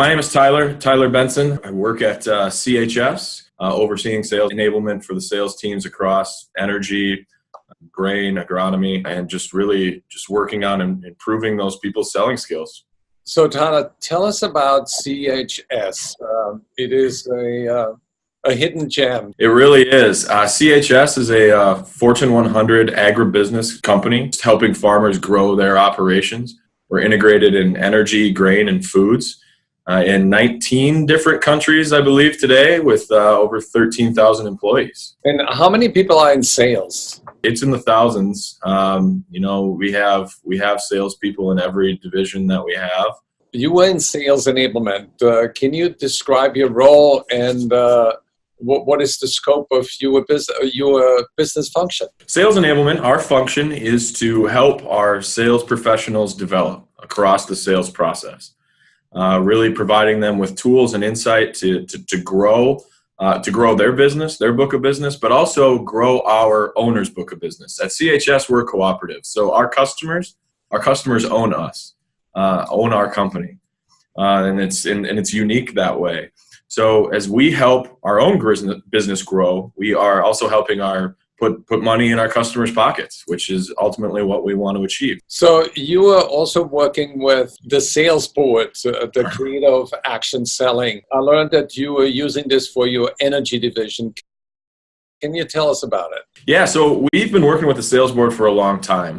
My name is Tyler Benson. I work at CHS, overseeing sales enablement for the sales teams across energy, grain, agronomy, and just working on improving those people's selling skills. So Tyler, tell us about CHS. It is a hidden gem. It really is. CHS is a Fortune 100 agribusiness company helping farmers grow their operations. We're integrated in energy, grain, and foods in 19 different countries, I believe, today, with over 13,000 employees. And how many people are in sales? It's in the thousands. We have salespeople in every division that we have. You were in sales enablement. Can you describe your role and what is the scope of your business function? Sales enablement, our function is to help our sales professionals develop across the sales process, really providing them with tools and insight to grow their business, their book of business, but also grow our owner's book of business. At CHS, we're cooperative, so our customers own us, own our company, and it's unique that way. So as we help our own business grow, we are also helping put money in our customers' pockets, which is ultimately what we want to achieve. So you are also working with the sales board, the creative action selling. I learned that you were using this for your energy division. Can you tell us about it? Yeah, so we've been working with the sales board for a long time.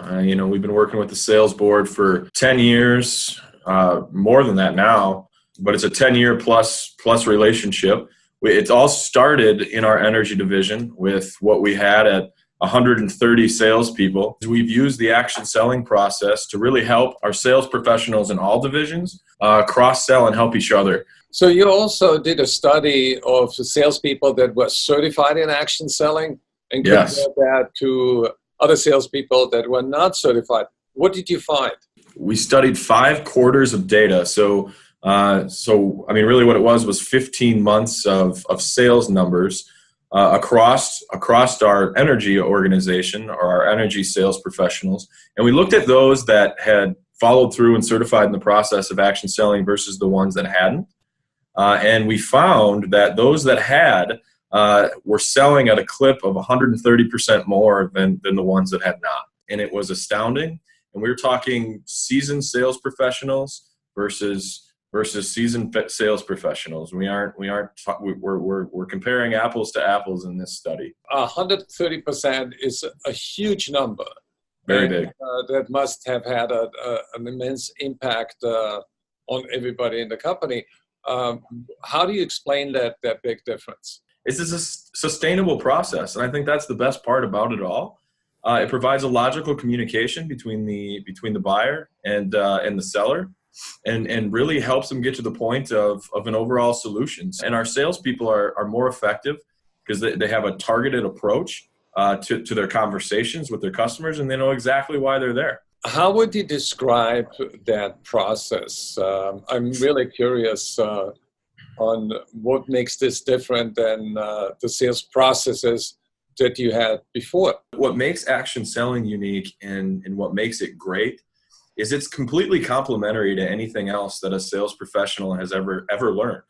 We've been working with the sales board for 10 years, more than that now, but it's a 10-year plus relationship. It all started in our energy division with what we had at 130 salespeople. We've used the action selling process to really help our sales professionals in all divisions cross-sell and help each other. So you also did a study of the salespeople that were certified in action selling and compared that to other salespeople that were not certified. What did you find? We studied 5 quarters of data. So really what it was 15 months of sales numbers across our energy organization or our energy sales professionals. And we looked at those that had followed through and certified in the process of action selling versus the ones that hadn't. And we found that those that had were selling at a clip of 130% more than the ones that had not. And it was astounding. And we were talking seasoned sales professionals versus seasoned sales professionals. We're comparing apples to apples in this study. 130% is a huge number. Very big. That must have had an immense impact on everybody in the company. How do you explain that big difference? It's a sustainable process, and I think that's the best part about it all. It provides a logical communication between the buyer and the seller. And really helps them get to the point of an overall solution. And our salespeople are more effective because they have a targeted approach to their conversations with their customers, and they know exactly why they're there. How would you describe that process? I'm really curious on what makes this different than the sales processes that you had before. What makes action selling unique and what makes it great is it's completely complementary to anything else that a sales professional has ever learned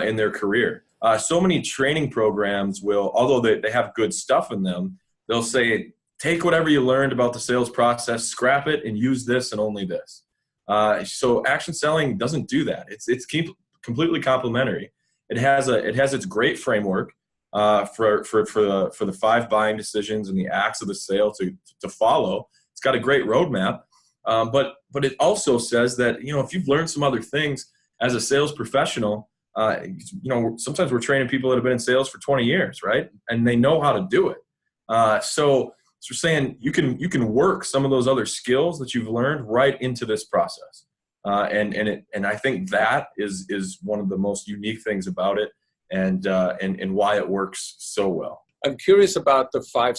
in their career. So many training programs will, although they have good stuff in them, they'll say, take whatever you learned about the sales process, scrap it, and use this and only this. So action selling doesn't do that. It's completely complementary. It has its great framework for the 5 buying decisions and the acts of the sale to follow. It's got a great roadmap. But it also says that, if you've learned some other things as a sales professional, sometimes we're training people that have been in sales for 20 years, right? And they know how to do it. So we're saying you can work some of those other skills that you've learned right into this process. And I think that is one of the most unique things about it and why it works so well. I'm curious about the 5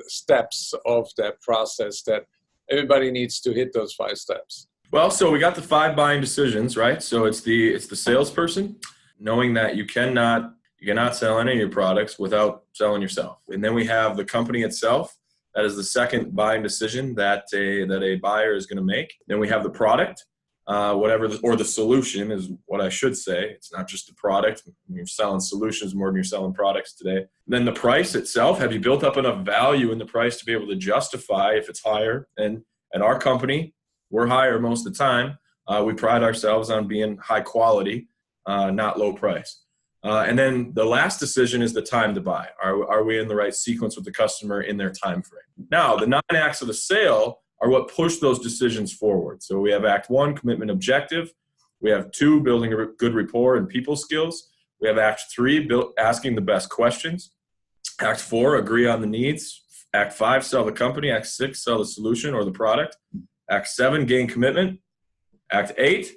steps of that process that everybody needs to hit those 5 steps. Well, so we got the 5 buying decisions, right? So it's the salesperson knowing that you cannot sell any of your products without selling yourself. And then we have the company itself. That is the second buying decision that a buyer is going to make. Then we have the product. or the solution is what I should say. It's not just the product. You're selling solutions more than you're selling products today. Then the price itself, have you built up enough value in the price to be able to justify if it's higher? And at our company, we're higher most of the time. We pride ourselves on being high quality, not low price. And then the last decision is the time to buy. Are we in the right sequence with the customer in their time frame? Now, the 9 acts of the sale are what push those decisions forward. So we have Act 1, commitment objective. We have 2, building a good rapport and people skills. We have Act 3, asking the best questions. Act 4, agree on the needs. Act 5, sell the company. Act 6, sell the solution or the product. Act 7, gain commitment. Act 8,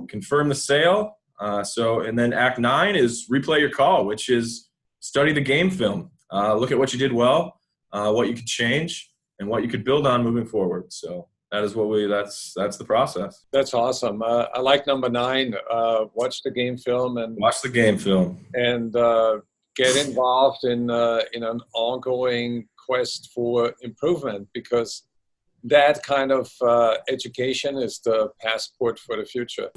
confirm the sale. And then Act 9 is replay your call, which is study the game film. Look at what you did well, what you could change, and what you could build on moving forward. So that is that's the process. That's awesome. I like number 9. Watch the game film and get involved in an ongoing quest for improvement, because that kind of education is the passport for the future.